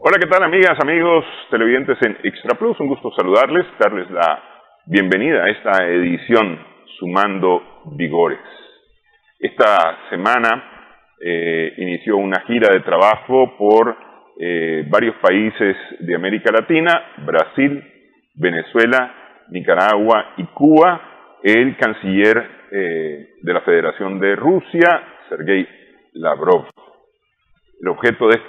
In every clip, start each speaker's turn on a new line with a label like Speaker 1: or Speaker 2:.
Speaker 1: Hola, ¿qué tal, amigas, amigos televidentes en Extra Plus? Un gusto saludarles, darles la bienvenida a esta edición Sumando Vigores. Esta semana inició una gira de trabajo por varios países de América Latina, Brasil, Venezuela, Nicaragua y Cuba. El canciller de la Federación de Rusia, Sergei Lavrov. El objeto de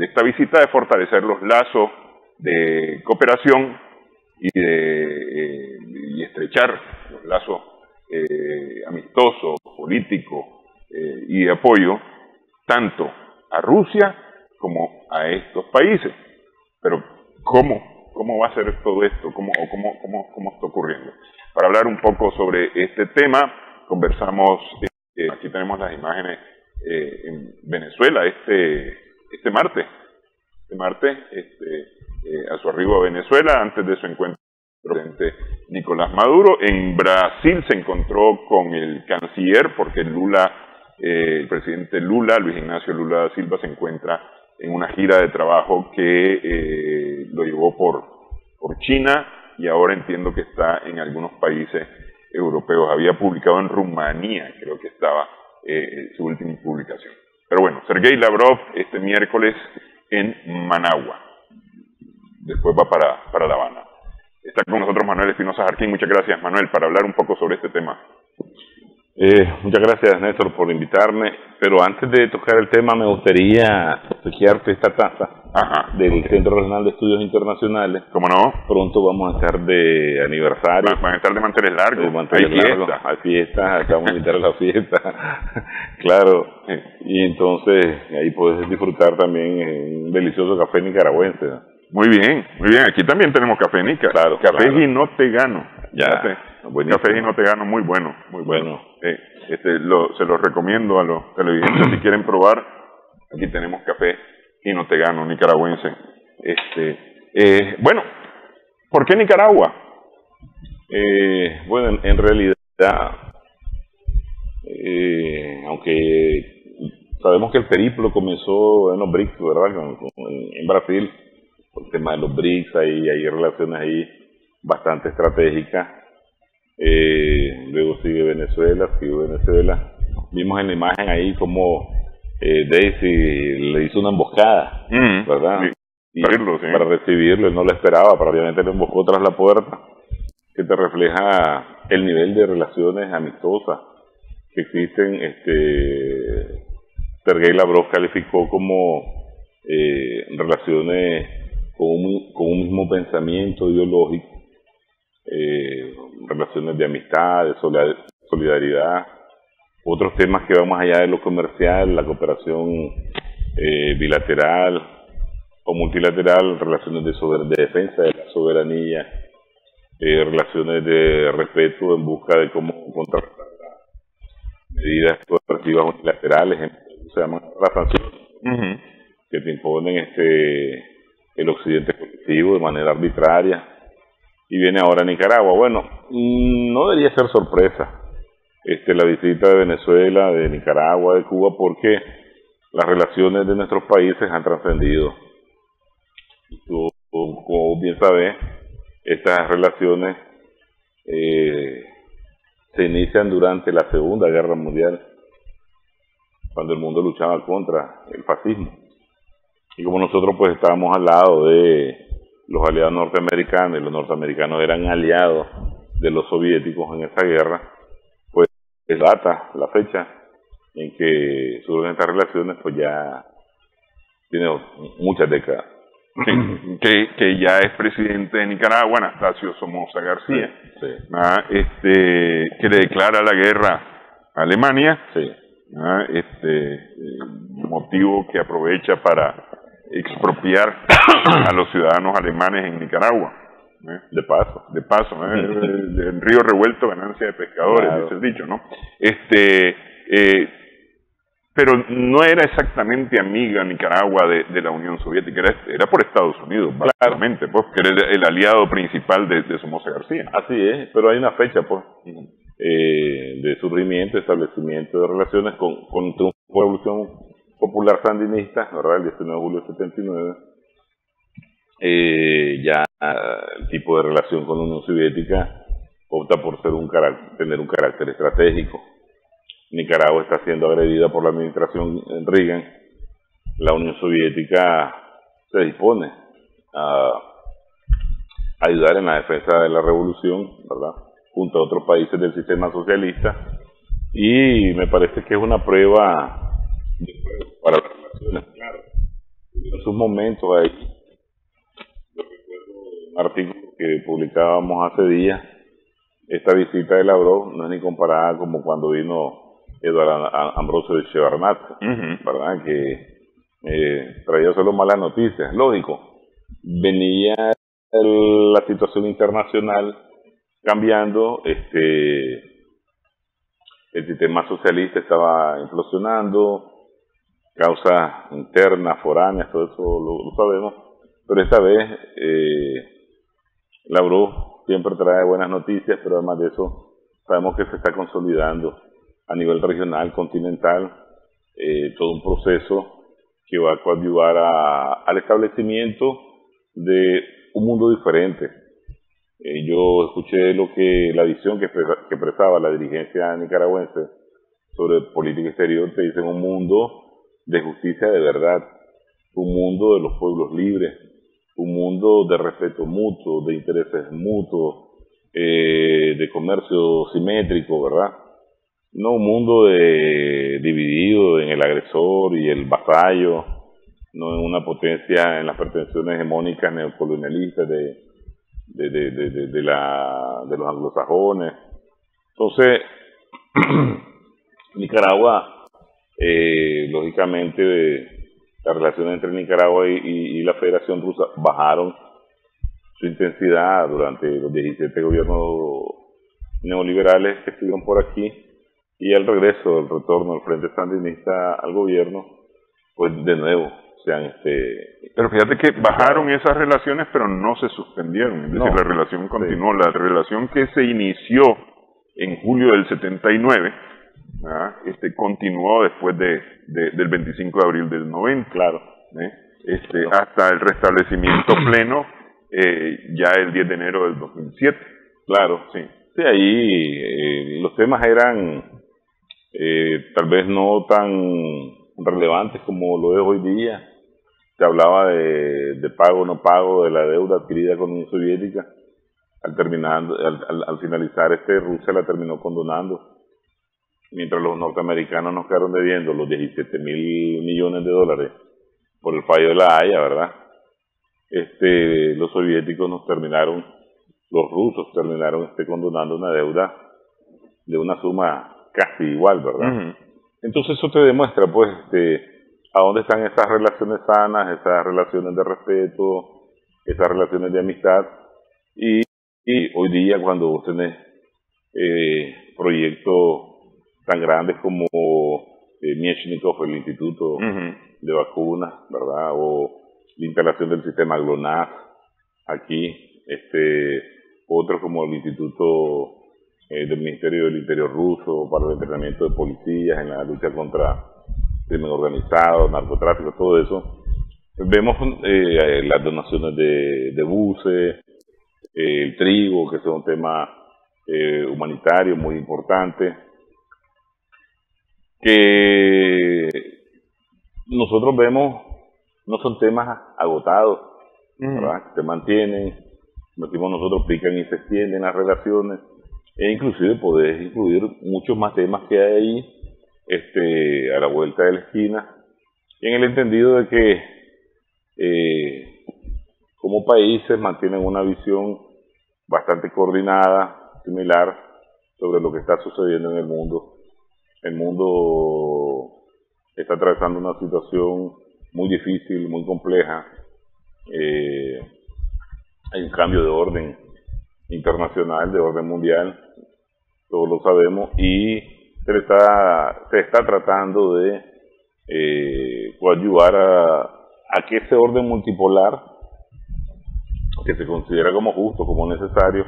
Speaker 1: esta visita es fortalecer los lazos de cooperación y estrechar los lazos amistosos, políticos y de apoyo tanto a Rusia como a estos países. Pero ¿cómo va a ser todo esto? ¿Cómo está ocurriendo? Para hablar un poco sobre este tema, conversamos, aquí tenemos las imágenes en Venezuela este martes, a su arribo a Venezuela, antes de su encuentro con el presidente Nicolás Maduro. En Brasil se encontró con el canciller, porque el presidente Lula, Luis Ignacio Lula da Silva, se encuentra en una gira de trabajo que lo llevó por China, y ahora entiendo que está en algunos países europeos. Había publicado en Rumanía, creo que estaba su última publicación. Pero bueno, Sergei Lavrov este miércoles en Managua. Después va para La Habana. Está con nosotros Manuel Espinosa Jarquín. Muchas gracias, Manuel, para hablar un poco sobre este tema.
Speaker 2: Muchas gracias, Néstor, por invitarme. Pero antes de tocar el tema, me gustaría obsequiarte esta taza del Centro Regional de Estudios Internacionales.
Speaker 1: ¿Cómo no?
Speaker 2: Pronto vamos a estar de aniversario.
Speaker 1: Van a estar de manteles largos.
Speaker 2: Hay fiestas, acabamos de invitar a la fiesta. Claro. Y entonces ahí puedes disfrutar también un delicioso café nicaragüense, ¿no?
Speaker 1: Muy bien. Aquí también tenemos café nica.
Speaker 2: Claro,
Speaker 1: café Ginotegano.
Speaker 2: Ya.
Speaker 1: Café Ginotegano muy bueno.
Speaker 2: Muy bueno.
Speaker 1: Se lo recomiendo a los televidentes si quieren probar. Aquí tenemos café Ginotegano nicaragüense. Bueno, ¿por qué Nicaragua?
Speaker 2: Bueno, en realidad, aunque sabemos que el periplo comenzó en los BRICS, ¿verdad? En Brasil, por el tema de los BRICS, hay relaciones ahí bastante estratégicas. Luego sigue Venezuela. Vimos en la imagen ahí como Daisy le hizo una emboscada, ¿verdad?
Speaker 1: Sí.
Speaker 2: Para recibirlo, él no lo esperaba, pero obviamente lo emboscó tras la puerta, que te refleja el nivel de relaciones amistosas que existen. Sergei Lavrov calificó como relaciones con un mismo pensamiento ideológico, relaciones de amistad, de solidaridad, otros temas que van más allá de lo comercial, la cooperación bilateral o multilateral, relaciones de defensa de la soberanía, relaciones de respeto en busca de cómo contrarrestar medidas coercitivas unilaterales, se llaman las sanciones, que te imponen el occidente colectivo de manera arbitraria. Y viene ahora a Nicaragua. Bueno, no debería ser sorpresa la visita de Venezuela, de Nicaragua, de Cuba, porque las relaciones de nuestros países han trascendido. Tú, como bien sabes, estas relaciones se inician durante la Segunda Guerra Mundial, cuando el mundo luchaba contra el fascismo. Y como nosotros pues estábamos al lado de los aliados norteamericanos, y los norteamericanos eran aliados de los soviéticos en esa guerra, pues la fecha en que surgen estas relaciones, pues ya tiene muchas décadas.
Speaker 1: Que ya es presidente de Nicaragua, Anastasio Somoza García, que le declara la guerra a Alemania, motivo que aprovecha para expropiar a los ciudadanos alemanes en Nicaragua. De paso, el río revuelto, ganancia de pescadores, claro. Dice el dicho, ¿no? Pero no era exactamente amiga Nicaragua de la Unión Soviética, era por Estados Unidos, básicamente, pues, que era el aliado principal de Somoza García.
Speaker 2: Así es, pero hay una fecha, pues, de surgimiento, establecimiento de relaciones con la Revolución Popular Sandinista, ¿verdad? El 19 de julio del 79, Ya el tipo de relación con la Unión Soviética opta por tener un carácter estratégico. Nicaragua está siendo agredida por la administración Reagan. La Unión Soviética se dispone a ayudar en la defensa de la revolución, ¿verdad?, junto a otros países del sistema socialista, y me parece que es una prueba de fuego para las relaciones, claro. En sus momentos ahí, yo recuerdo un artículo que publicábamos hace días, esta visita de Lavrov no es ni comparada como cuando vino Eduardo Ambrosio de Shevardnadze, ¿verdad?, que traía solo malas noticias. Lógico, venía la situación internacional cambiando, el sistema socialista estaba implosionando, causas internas, foráneas, todo eso lo sabemos, pero esta vez Lavrov siempre trae buenas noticias, pero además de eso sabemos que se está consolidando a nivel regional, continental, todo un proceso que va a coadyuvar al establecimiento de un mundo diferente. Yo escuché la visión que expresaba la dirigencia nicaragüense sobre política exterior. Te dicen un mundo de justicia de verdad, un mundo de los pueblos libres, un mundo de respeto mutuo, de intereses mutuos, de comercio simétrico, ¿verdad? No un mundo dividido en el agresor y el vasallo, no en una potencia, en las pretensiones hegemónicas neocolonialistas de los anglosajones. Entonces, Nicaragua, lógicamente, las relaciones entre Nicaragua y la Federación Rusa bajaron su intensidad durante los 17 gobiernos neoliberales que estuvieron por aquí, y el retorno del Frente Sandinista al gobierno, pues de nuevo
Speaker 1: Pero fíjate que bajaron esas relaciones, pero no se suspendieron, es decir, la relación continuó. La relación que se inició en julio del 79, continuó después del 25 de abril del 90,
Speaker 2: claro,
Speaker 1: hasta el restablecimiento pleno ya el 10 de enero del 2007.
Speaker 2: Claro,
Speaker 1: sí.
Speaker 2: Sí, ahí los temas eran tal vez no tan relevantes como lo es hoy día. Se hablaba de pago o no pago de la deuda adquirida con la Unión Soviética. Al finalizar, Rusia la terminó condonando, mientras los norteamericanos nos quedaron debiendo los 17.000 millones de dólares por el fallo de la Haya, ¿verdad? Los soviéticos los rusos terminaron condonando una deuda de una suma casi igual, ¿verdad? Entonces eso te demuestra, pues, a dónde están esas relaciones sanas, esas relaciones de respeto, esas relaciones de amistad. Y hoy día, cuando vos tenés proyectos tan grandes como Miechnikov, el Instituto de Vacunas, ¿verdad?, o la instalación del sistema GLONASS aquí, otros como el Instituto del Ministerio del Interior ruso para el entrenamiento de policías en la lucha contra crimen organizado, narcotráfico, todo eso. Vemos las donaciones de buses, el trigo, que es un tema humanitario muy importante, que nosotros vemos no son temas agotados, ¿verdad?, que se mantienen, decimos nosotros, pican y se extienden las relaciones, e inclusive podés incluir muchos más temas que hay ahí a la vuelta de la esquina, en el entendido de que como países mantienen una visión bastante coordinada, similar, sobre lo que está sucediendo en el mundo. El mundo está atravesando una situación muy difícil, muy compleja. Hay un cambio de orden internacional, de orden mundial, todos lo sabemos, y se está tratando de coadyuvar a que ese orden multipolar, que se considera como justo, como necesario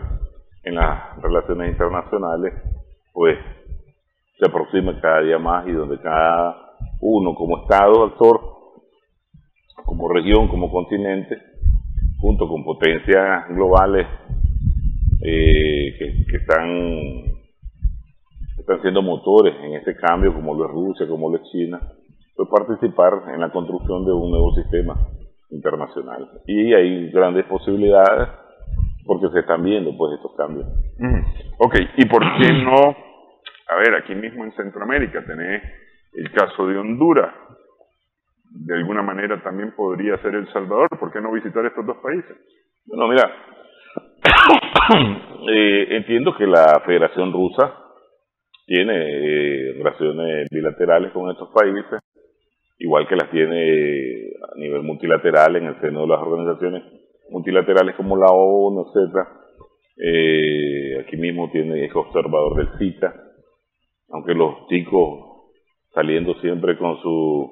Speaker 2: en las relaciones internacionales, pues se aproxime cada día más, y donde cada uno como Estado actor, como región, como continente, junto con potencias globales que están siendo motores en este cambio, como lo es Rusia, como lo es China, pues participar en la construcción de un nuevo sistema internacional. Y hay grandes posibilidades porque se están viendo pues estos cambios.
Speaker 1: Ok, ¿y por qué no? A ver, aquí mismo en Centroamérica tenés el caso de Honduras. De alguna manera también podría ser El Salvador. ¿Por qué no visitar estos dos países?
Speaker 2: Bueno, mira, entiendo que la Federación Rusa tiene relaciones bilaterales con estos países, igual que las tiene a nivel multilateral en el seno de las organizaciones multilaterales como la ONU, etcétera. Aquí mismo es observador del CITA, aunque los ticos saliendo siempre con sus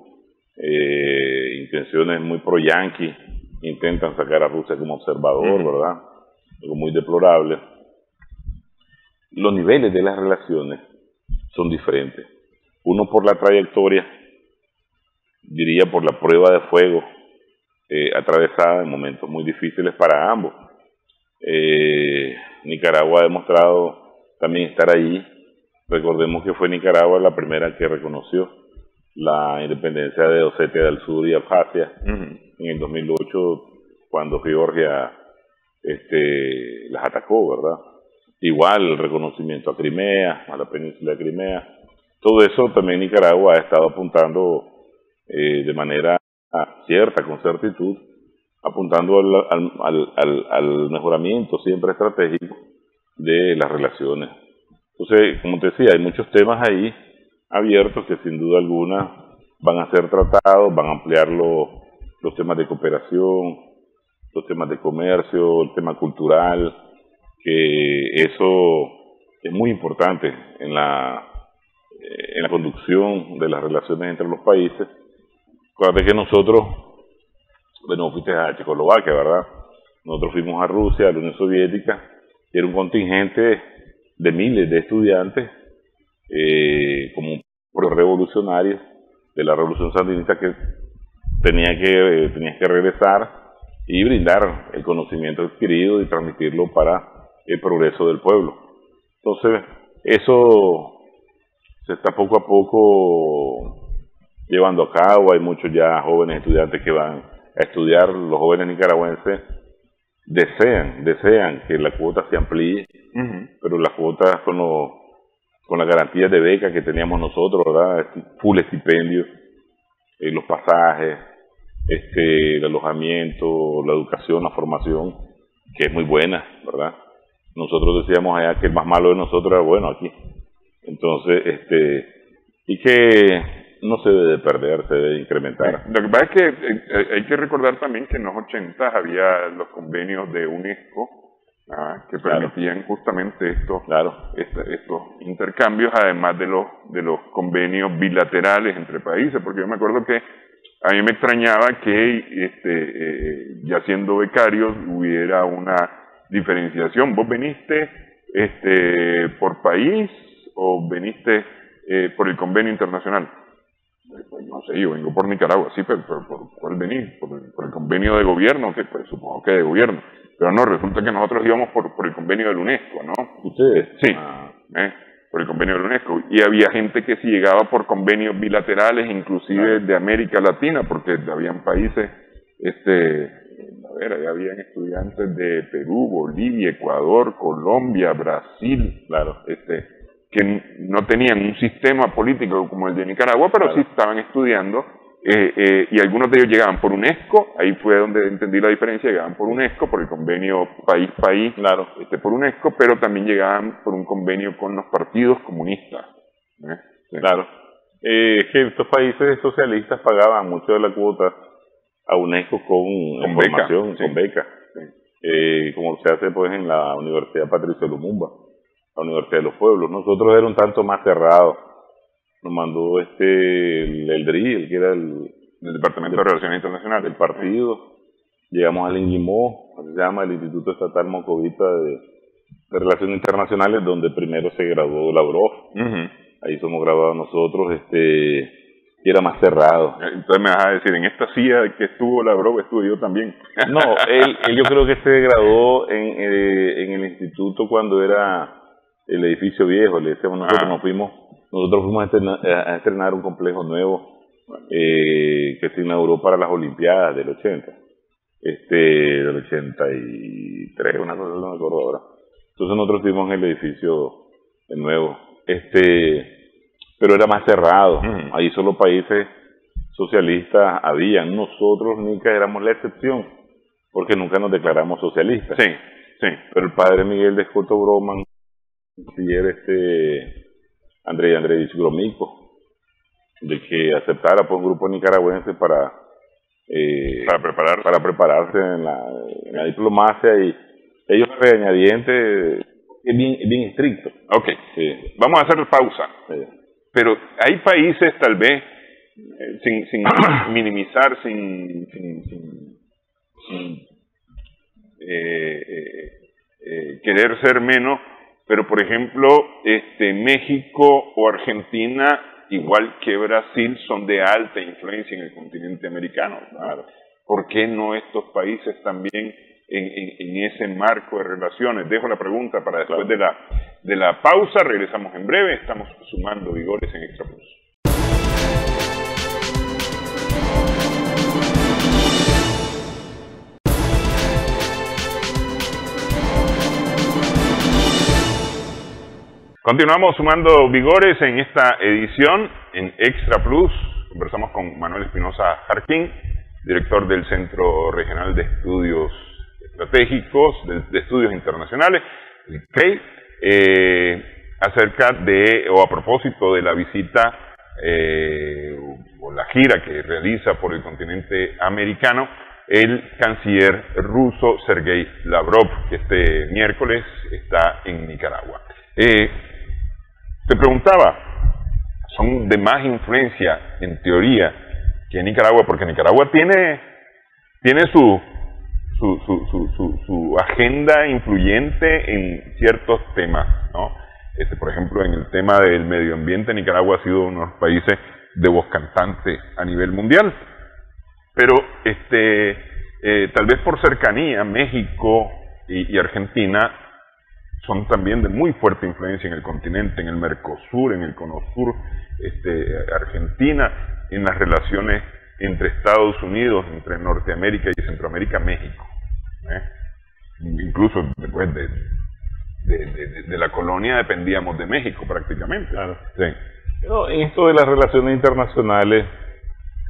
Speaker 2: intenciones muy pro-yanqui intentan sacar a Rusia como observador, ¿verdad? Algo muy deplorable. Los niveles de las relaciones son diferentes. Uno por la trayectoria, diría por la prueba de fuego atravesada en momentos muy difíciles para ambos. Nicaragua ha demostrado también estar allí. Recordemos que fue Nicaragua la primera que reconoció la independencia de Osetia del Sur y Abjasia en el 2008, cuando Georgia las atacó, ¿verdad? Igual el reconocimiento a Crimea, a la península de Crimea. Todo eso también Nicaragua ha estado apuntando de manera cierta, con certitud, apuntando al mejoramiento siempre estratégico de las relaciones. Entonces, como te decía, hay muchos temas ahí abiertos que sin duda alguna van a ser tratados, van a ampliar los temas de cooperación, los temas de comercio, el tema cultural, que eso es muy importante en la conducción de las relaciones entre los países. Acuérdate que nosotros, bueno, fuiste a Checoslovaquia, ¿verdad? Nosotros fuimos a Rusia, a la Unión Soviética, y era un contingente de miles de estudiantes, como revolucionarios de la revolución sandinista, que tenías que regresar y brindar el conocimiento adquirido y transmitirlo para el progreso del pueblo. Entonces, eso se está poco a poco llevando a cabo. Hay muchos ya jóvenes estudiantes que van a estudiar. Los jóvenes nicaragüenses desean que la cuota se amplíe, pero las cuotas con las garantías de beca que teníamos nosotros, ¿verdad? Full estipendio, los pasajes, el alojamiento, la educación, la formación, que es muy buena, ¿verdad? Nosotros decíamos allá que el más malo de nosotros era bueno aquí. Entonces, y que no se debe perder, se debe incrementar.
Speaker 1: Lo que pasa es que hay que recordar también que en los 80 había los convenios de UNESCO que permitían justamente estos intercambios, además de los convenios bilaterales entre países, porque yo me acuerdo que a mí me extrañaba que ya siendo becarios hubiera una diferenciación. ¿Vos veniste por país o veniste por el convenio internacional? Pues no sé, yo vengo por Nicaragua, sí, pero ¿por cuál venís? ¿Por el convenio de gobierno? Que pues supongo que de gobierno. Pero no, resulta que nosotros íbamos por el convenio del UNESCO, ¿no?
Speaker 2: ¿Ustedes?
Speaker 1: Sí, por el convenio del UNESCO. Y había gente que sí llegaba por convenios bilaterales, inclusive de América Latina, porque habían países, ahí habían estudiantes de Perú, Bolivia, Ecuador, Colombia, Brasil, que no tenían un sistema político como el de Nicaragua, pero sí estaban estudiando, y algunos de ellos llegaban por UNESCO. Ahí fue donde entendí la diferencia. Llegaban por UNESCO, por el convenio país-país, por UNESCO, pero también llegaban por un convenio con los partidos comunistas.
Speaker 2: Sí. Claro. Que estos países socialistas pagaban mucho de la cuota a UNESCO con formación, con beca. Sí. Como se hace pues en la Universidad Patricio Lumumba, la Universidad de los Pueblos. Nosotros era un tanto más cerrado. Nos mandó el DRI, que era el Departamento de Relaciones Internacionales del partido. Llegamos al INGIMO, que se llama el Instituto Estatal Mocovita de Relaciones Internacionales, donde primero se graduó Lavrov. Ahí somos graduados nosotros, y y era más cerrado.
Speaker 1: Entonces me vas a decir, en esta silla que estuvo Lavrov estuve yo también.
Speaker 2: No, él yo creo que se graduó en el instituto cuando era el edificio viejo, le decíamos, nosotros fuimos a estrenar un complejo nuevo que se inauguró para las Olimpiadas del 80, del 83, una cosa, no me acuerdo ahora. Entonces nosotros fuimos en el edificio nuevo, pero era más cerrado, ahí solo países socialistas habían, nosotros Nica éramos la excepción, porque nunca nos declaramos socialistas.
Speaker 1: Sí, sí.
Speaker 2: Pero el padre Miguel de Escoto Broman, Andrei Andreevich Gromyko, de que aceptara por un grupo nicaragüense para prepararse en la diplomacia, y ellos regañadientes, bien estrictos.
Speaker 1: Ok, sí. Vamos a hacer pausa. Sí. Pero hay países, tal vez, sin minimizar, sin querer ser menos, pero por ejemplo, México o Argentina, igual que Brasil, son de alta influencia en el continente americano. Claro. ¿Por qué no estos países también en ese marco de relaciones? Dejo la pregunta para después de la pausa. Regresamos en breve. Estamos sumando vigores en Extra Plus. Continuamos sumando vigores en esta edición en Extra Plus. Conversamos con Manuel Espinosa Jarquín, director del Centro Regional de Estudios Estratégicos, de Estudios Internacionales, el CREI, acerca a propósito de la visita o la gira que realiza por el continente americano el canciller ruso Sergei Lavrov, que este miércoles está en Nicaragua. Te preguntaba, ¿son de más influencia, en teoría, que Nicaragua? Porque Nicaragua tiene su agenda influyente en ciertos temas, ¿no? Por ejemplo, en el tema del medio ambiente, Nicaragua ha sido uno de los países de voz cantante a nivel mundial. Pero tal vez por cercanía, México y Argentina son también de muy fuerte influencia en el continente, en el Mercosur, en el Cono Sur, Argentina, en las relaciones entre Estados Unidos, entre Norteamérica y Centroamérica, México. Incluso después de la colonia dependíamos de México prácticamente.
Speaker 2: Claro.
Speaker 1: Sí.
Speaker 2: Pero en esto de las relaciones internacionales,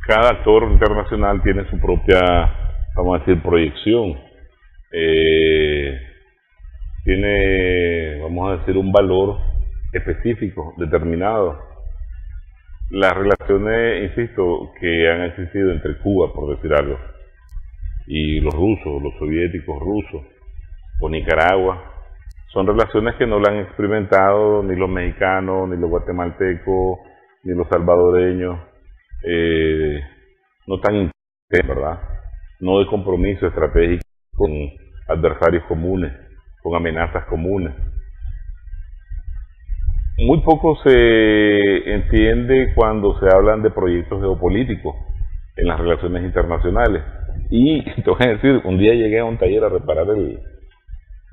Speaker 2: cada actor internacional tiene su propia, vamos a decir, proyección. Tiene, vamos a decir, un valor específico, determinado. Las relaciones, insisto, que han existido entre Cuba, por decir algo, y los rusos, los soviéticos rusos, o Nicaragua, son relaciones que no la han experimentado ni los mexicanos, ni los guatemaltecos, ni los salvadoreños, no tan intensas, ¿verdad? No de compromiso estratégico con adversarios comunes, con amenazas comunes. Muy poco se entiende cuando se hablan de proyectos geopolíticos en las relaciones internacionales. Y te voy a decir, un día llegué a un taller a reparar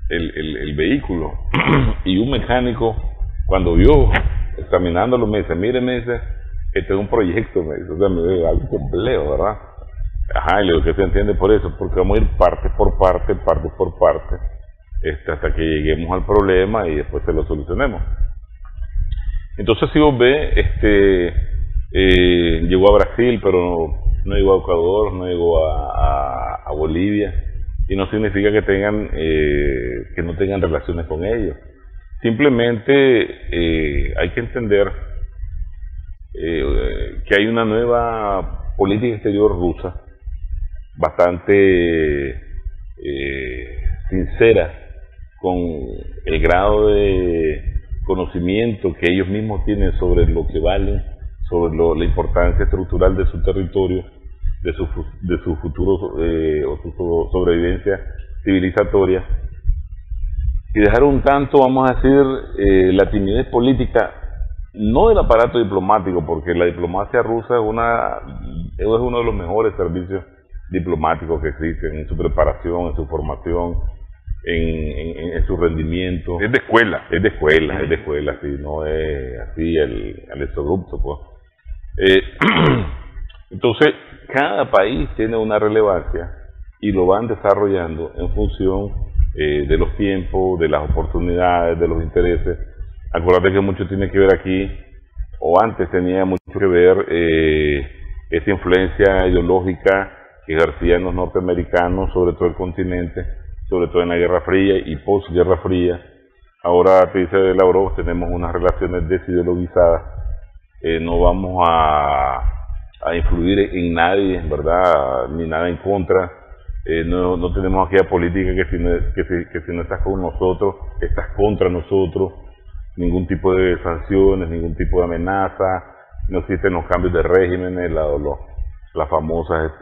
Speaker 2: el vehículo y un mecánico, cuando vio examinándolo, me dice, mire, me dice, este es un proyecto, me dice, o sea, me dice, algo complejo, ¿verdad? Ajá, y lo que se entiende por eso, porque vamos a ir parte por parte, hasta que lleguemos al problema y después se lo solucionemos. Entonces, si vos ves, llegó a Brasil, pero no llegó a Ecuador, no llegó a Bolivia, y no significa que que no tengan relaciones con ellos. Simplemente hay que entender que hay una nueva política exterior rusa bastante sincera con el grado de conocimiento que ellos mismos tienen sobre lo que valen, sobre la importancia estructural de su territorio, de su futuro o su sobrevivencia civilizatoria, y dejar un tanto, vamos a decir, la timidez política no del aparato diplomático, porque la diplomacia rusa es uno de los mejores servicios diplomáticos que existen, en su preparación, en su formación, en su rendimiento.
Speaker 1: Es de escuela.
Speaker 2: Es de escuela, sí, no es así el exobrupto, pues. Entonces, cada país tiene una relevancia y lo van desarrollando en función de los tiempos, de las oportunidades, de los intereses. Acuérdate que mucho tiene que ver aquí, o antes tenía mucho que ver esa influencia ideológica que ejercían los norteamericanos sobre todo el continente, sobre todo en la Guerra Fría y post-Guerra Fría. Ahora, te dice Lavrov, tenemos unas relaciones desideologizadas, no vamos a influir en nadie, ¿verdad? Ni nada en contra. No tenemos aquella política que si no estás con nosotros, estás contra nosotros. Ningún tipo de sanciones, ningún tipo de amenaza, no existen los cambios de regímenes, las famosas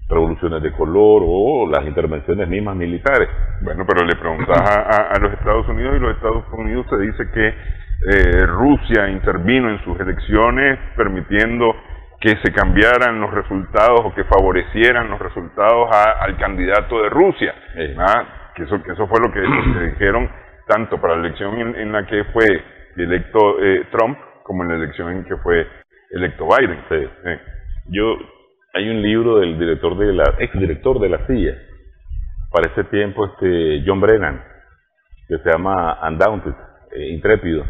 Speaker 2: revoluciones de color o las intervenciones mismas militares.
Speaker 1: Bueno, pero le preguntas a los Estados Unidos y los Estados Unidos se dice que Rusia intervino en sus elecciones permitiendo que se cambiaran los resultados o que favorecieran los resultados al candidato de Rusia. Que eso fue lo que dijeron tanto para la elección en la que fue electo Trump como en la elección en que fue electo Biden.
Speaker 2: Sí. Hay un libro del exdirector de la CIA para ese tiempo, John Brennan, que se llama Undaunted, Intrépido,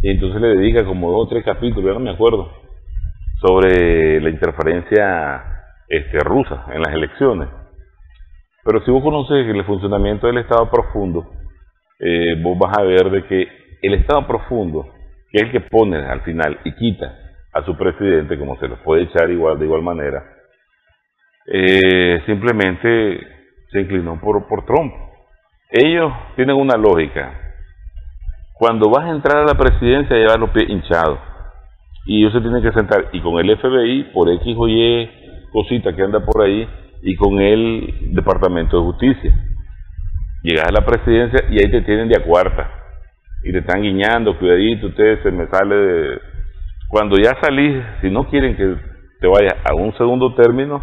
Speaker 2: y entonces le dedica como 2 o 3 capítulos, ya no me acuerdo, sobre la interferencia rusa en las elecciones. Pero si vos conoces el funcionamiento del Estado profundo, vos vas a ver de que el Estado profundo, que es el que pone al final y quita a su presidente, como se los puede echar de igual manera, simplemente se inclinó por Trump. Ellos tienen una lógica. Cuando vas a entrar a la presidencia, llevas los pies hinchados. Y ellos se tienen que sentar y con el FBI, por X o Y cosita que anda por ahí, y con el Departamento de Justicia. Llegas a la presidencia y ahí te tienen de a cuarta. Y te están guiñando, cuidadito, usted se me sale de... Cuando ya salís, si no quieren que te vayas a un segundo término,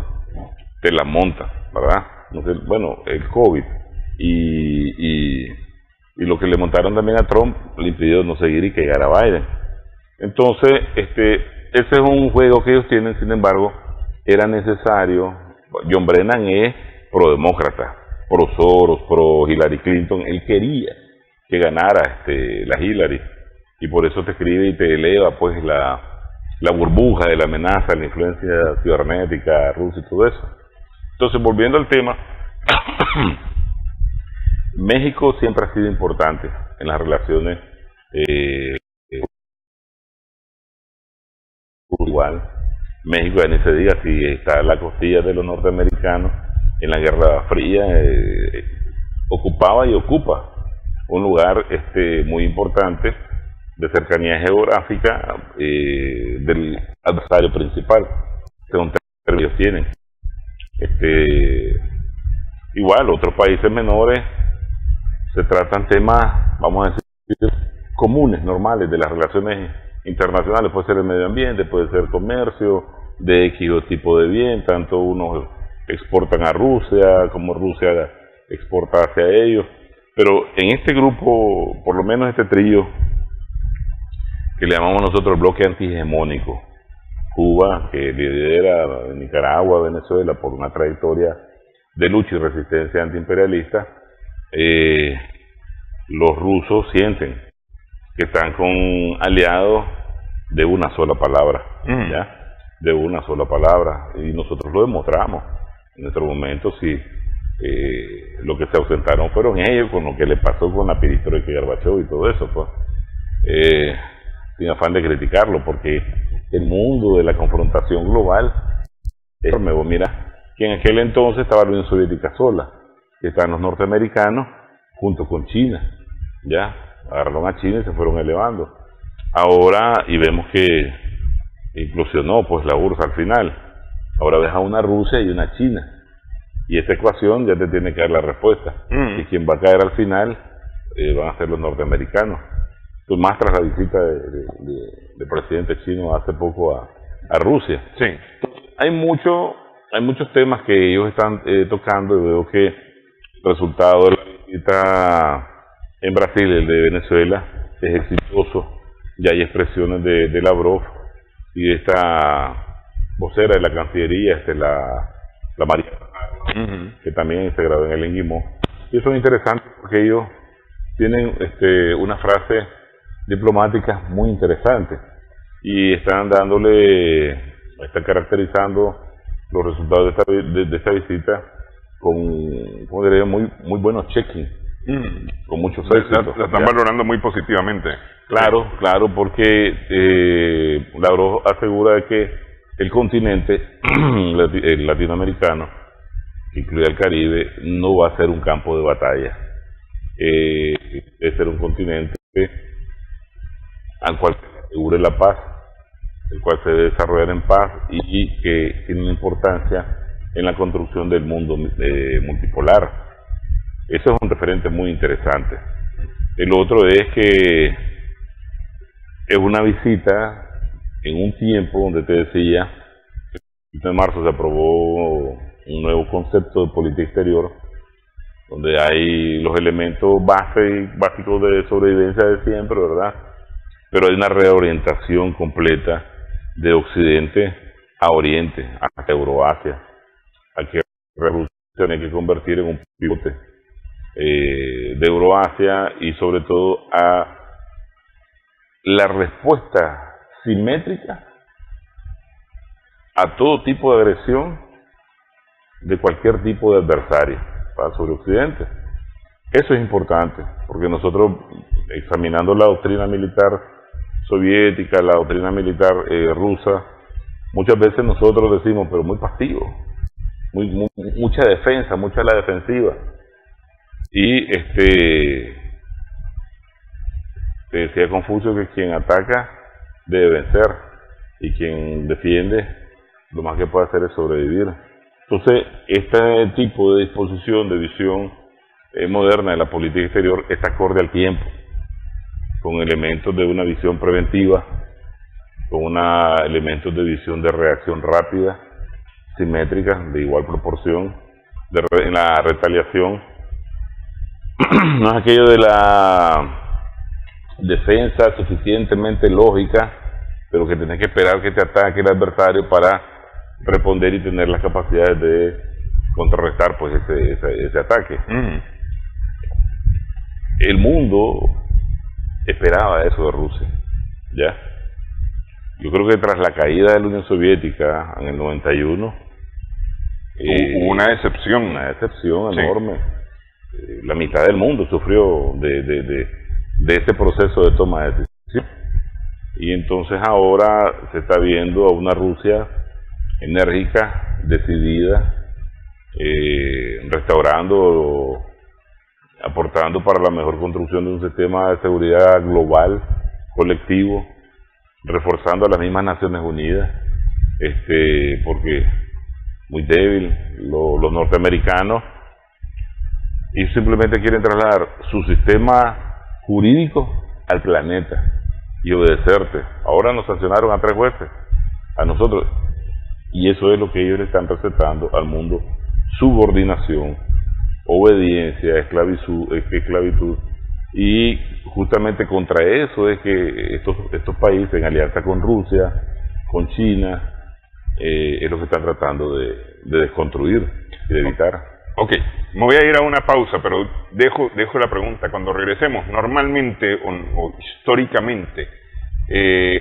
Speaker 2: te la montan, ¿verdad? No sé, bueno, el COVID y lo que le montaron también a Trump le impidió no seguir y que llegara Biden. Entonces, ese es un juego que ellos tienen. Sin embargo, era necesario. John Brennan es pro-demócrata, pro-Soros, pro-Hillary Clinton. Él quería que ganara la Hillary, y por eso te escribe y te eleva pues la burbuja de la amenaza, la influencia cibernética rusa y todo eso. Entonces, volviendo al tema, México siempre ha sido importante en las relaciones igual. México, ya ni se diga, si está a la costilla de los norteamericanos en la Guerra Fría, ocupaba y ocupa un lugar muy importante de cercanía geográfica del adversario principal, según ellos tienen. Igual, otros países menores se tratan temas, vamos a decir, comunes, normales de las relaciones internacionales. Puede ser el medio ambiente, puede ser comercio, de X tipo de bien, tanto unos exportan a Rusia como Rusia exporta hacia ellos. Pero en este grupo, por lo menos este trío, que le llamamos nosotros el bloque antihegemónico, Cuba, que lidera Nicaragua, Venezuela, por una trayectoria de lucha y resistencia antiimperialista, los rusos sienten que están con aliados de una sola palabra, ¿ya? De una sola palabra, y nosotros lo demostramos en nuestro momento. Si lo que se ausentaron fueron ellos, con lo que le pasó con la perestroika y Gorbachov y todo eso, pues, sin afán de criticarlo, porque el mundo de la confrontación global es enorme. Mira que en aquel entonces estaba la Unión Soviética sola, que estaban los norteamericanos junto con China, ya agarraron a China y se fueron elevando. Ahora, y vemos que implosionó pues la URSS al final. Ahora ves a una Rusia y una China, y esta ecuación ya te tiene que dar la respuesta. Y quien va a caer al final van a ser los norteamericanos. pues más tras la visita del presidente chino hace poco a Rusia.
Speaker 1: Sí.
Speaker 2: Entonces, hay muchos temas que ellos están tocando, y veo que el resultado de la visita en Brasil, el de Venezuela, es exitoso. Ya hay expresiones de Lavrov y de esta vocera de la Cancillería, la María, que también se graduó en el Enguimó. Y eso es interesante porque ellos tienen una frase diplomática muy interesante y están caracterizando los resultados de esta visita con, como diría, muy buenos check-in, con muchos éxitos.
Speaker 1: La están valorando muy positivamente.
Speaker 2: Claro, porque Lavrov asegura de que el continente el latinoamericano, que incluye el Caribe, no va a ser un campo de batalla. Es ser un continente al cual se asegure la paz, el cual se debe desarrollar en paz y que tiene una importancia en la construcción del mundo multipolar. Eso es un referente muy interesante. El otro es que es una visita en un tiempo donde te decía, en marzo se aprobó un nuevo concepto de política exterior, donde hay los elementos básicos de sobrevivencia de siempre, ¿verdad? Pero hay una reorientación completa de Occidente a Oriente, hacia Euroasia, a que Rusia tiene que convertir en un pivote de Euroasia y sobre todo a la respuesta simétrica a todo tipo de agresión de cualquier tipo de adversario sobre Occidente. Eso es importante, porque nosotros, examinando la doctrina militar soviética, la doctrina militar rusa, muchas veces nosotros decimos, pero muy pasivo, mucha defensa, mucha la defensiva. Y decía Confucio que quien ataca debe vencer y quien defiende lo más que puede hacer es sobrevivir. Entonces, este tipo de disposición, de visión moderna de la política exterior está acorde al tiempo, con elementos de una visión preventiva, con elementos de visión de reacción rápida, simétrica, de igual proporción, en la retaliación. No es aquello de la defensa suficientemente lógica, pero que tenés que esperar que te ataque el adversario para responder y tener las capacidades de contrarrestar pues ese ataque. El mundo esperaba eso de Rusia, ¿ya? Yo creo que tras la caída de la Unión Soviética en el 91
Speaker 1: hubo una decepción
Speaker 2: enorme. La mitad del mundo sufrió de ese proceso de toma de decisión, y entonces ahora se está viendo a una Rusia enérgica, decidida, restaurando, aportando para la mejor construcción de un sistema de seguridad global, colectivo, reforzando a las mismas Naciones Unidas, porque muy débil los norteamericanos, y simplemente quieren trasladar su sistema jurídico al planeta y obedecerte. Ahora nos sancionaron a 3 jueces, a nosotros, y eso es lo que ellos le están recetando al mundo: subordinación, obediencia, esclavitud, y justamente contra eso es que estos países, en alianza con Rusia, con China, es lo que están tratando de desconstruir y de evitar.
Speaker 1: Ok, me voy a ir a una pausa, pero dejo la pregunta. Cuando regresemos, normalmente o históricamente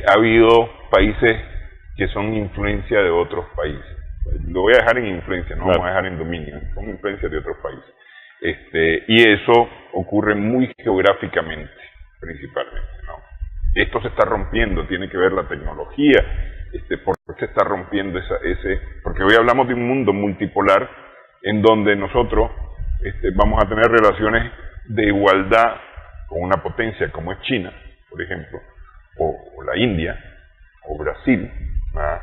Speaker 1: ha habido países que son influencia de otros países. Lo voy a dejar en influencia, no
Speaker 2: Claro.
Speaker 1: vamos a dejar en dominio, son influencias de otros países. Y eso ocurre muy geográficamente, principalmente, ¿no? Esto se está rompiendo, tiene que ver la tecnología, ¿por qué se está rompiendo porque hoy hablamos de un mundo multipolar en donde nosotros vamos a tener relaciones de igualdad con una potencia como es China, por ejemplo, o la India, o Brasil, ¿verdad?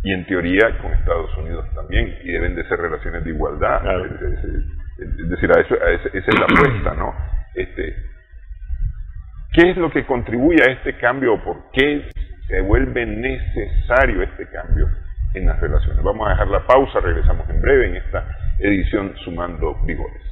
Speaker 1: Y en teoría con Estados Unidos también, y deben de ser relaciones de igualdad.
Speaker 2: Claro.
Speaker 1: Es decir, esa es la apuesta, ¿no? ¿Qué es lo que contribuye a este cambio o por qué se vuelve necesario este cambio en las relaciones? Vamos a dejar la pausa, regresamos en breve en esta edición Sumando Vigores.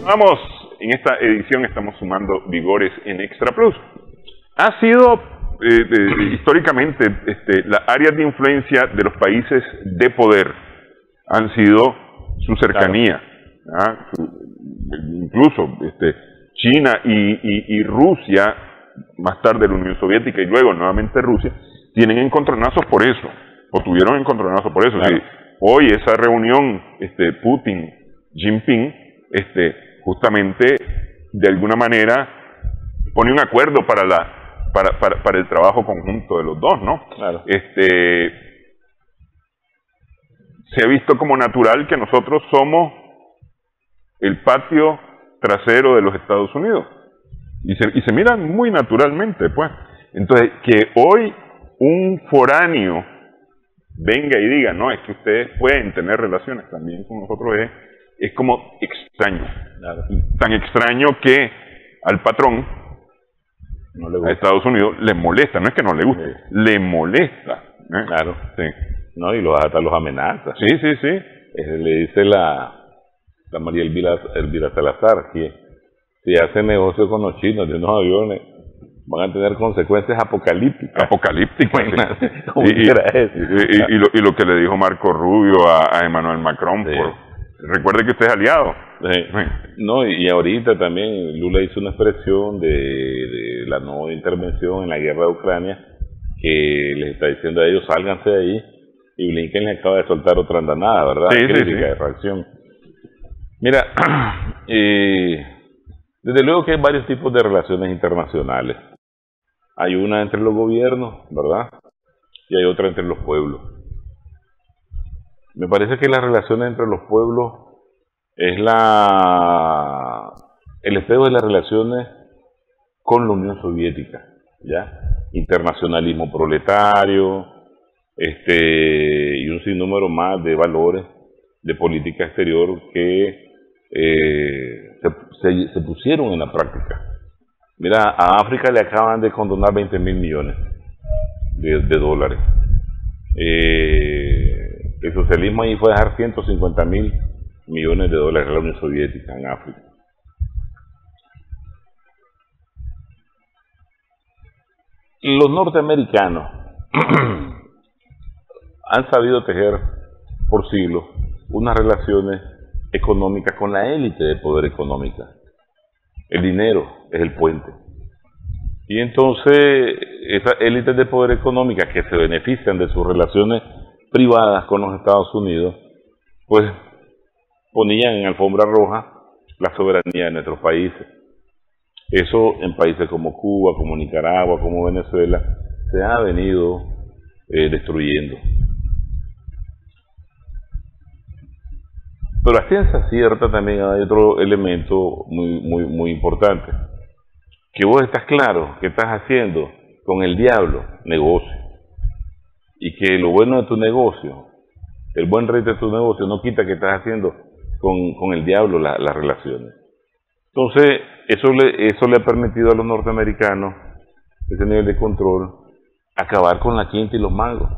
Speaker 1: Vamos, en esta edición estamos sumando vigores en Extra Plus. Ha sido históricamente las áreas de influencia de los países de poder han sido su cercanía, incluso China y Rusia, más tarde la Unión Soviética y luego nuevamente Rusia, tienen encontronazos por eso, o tuvieron encontronazos por eso.
Speaker 2: Claro.
Speaker 1: Sí, hoy esa reunión Putin-Jinping, justamente de alguna manera pone un acuerdo para el trabajo conjunto de los dos, ¿no?
Speaker 2: Claro.
Speaker 1: Se ha visto como natural que nosotros somos el patio trasero de los Estados Unidos y se mira muy naturalmente, pues. Entonces, que hoy un foráneo venga y diga, no, es que ustedes pueden tener relaciones también con nosotros, es como extraño.
Speaker 2: Claro.
Speaker 1: Tan extraño que al patrón,
Speaker 2: no le gusta.
Speaker 1: a Estados Unidos, le molesta, no es que no le guste, le molesta.
Speaker 2: Claro.
Speaker 1: Sí.
Speaker 2: No, y hasta los amenaza.
Speaker 1: Sí.
Speaker 2: Le dice la María Elvira Salazar que si hace negocio con los chinos de unos aviones van a tener consecuencias apocalípticas.
Speaker 1: Sí.
Speaker 2: ¿Cómo era eso?
Speaker 1: Y lo que le dijo Marco Rubio a Emmanuel Macron,
Speaker 2: Sí.
Speaker 1: Recuerde que usted es aliado.
Speaker 2: Sí. No, y ahorita también Lula hizo una expresión de la no intervención en la guerra de Ucrania, que les está diciendo a ellos, sálganse de ahí, y Blinken le acaba de soltar otra andanada, ¿verdad?
Speaker 1: Sí,
Speaker 2: Crítica, de reacción. Mira, desde luego que hay varios tipos de relaciones internacionales. Hay una entre los gobiernos, ¿verdad? Y hay otra entre los pueblos. Me parece que las relaciones entre los pueblos es el espejo de las relaciones con la Unión Soviética, ¿ya? Internacionalismo proletario, y un sinnúmero más de valores de política exterior que se pusieron en la práctica. Mira, a África le acaban de condonar 20.000 millones de dólares. El socialismo ahí fue a dejar 150.000 millones de dólares a la Unión Soviética en África. Los norteamericanos han sabido tejer por siglos unas relaciones económicas con la élite de poder económica. El dinero es el puente. Y entonces esas élites de poder económica que se benefician de sus relaciones privadas con los Estados Unidos, pues ponían en alfombra roja la soberanía de nuestros países. Eso en países como Cuba, como Nicaragua, como Venezuela, se ha venido destruyendo. Pero a ciencia cierta también hay otro elemento muy importante. Que vos estás claro que estás haciendo con el diablo negocio. Y que lo bueno de tu negocio, el buen rey de tu negocio, no quita que estás haciendo con el diablo las relaciones. Entonces, eso le ha permitido a los norteamericanos, ese nivel de control, acabar con la quinta y los mangos.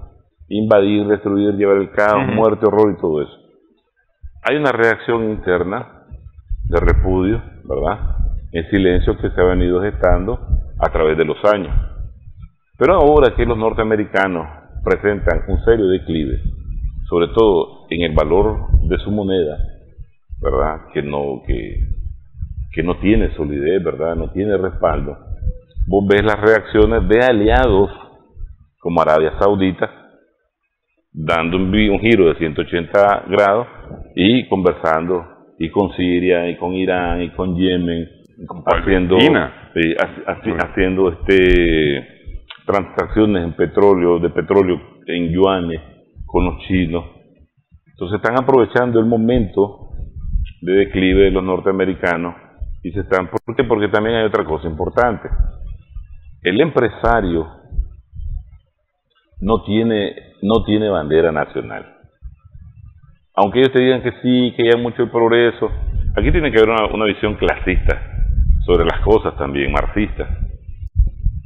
Speaker 2: Invadir, destruir, llevar el caos, muerte, horror y todo eso. Hay una reacción interna de repudio, ¿verdad?, en silencio que se ha venido gestando a través de los años. Pero ahora que los norteamericanos presentan un serio declive, sobre todo en el valor de su moneda, ¿verdad?, que no tiene solidez, ¿verdad?, no tiene respaldo, vos ves las reacciones de aliados como Arabia Saudita dando un giro de 180 grados y conversando y con Siria y con Irán y con Yemen, haciendo transacciones de petróleo en yuanes con los chinos. Entonces están aprovechando el momento de declive de los norteamericanos y ¿por qué? Porque también hay otra cosa importante. El empresario no tiene bandera nacional. Aunque ellos te digan que sí, que hay mucho progreso, aquí tiene que haber una visión clasista sobre las cosas también, marxista.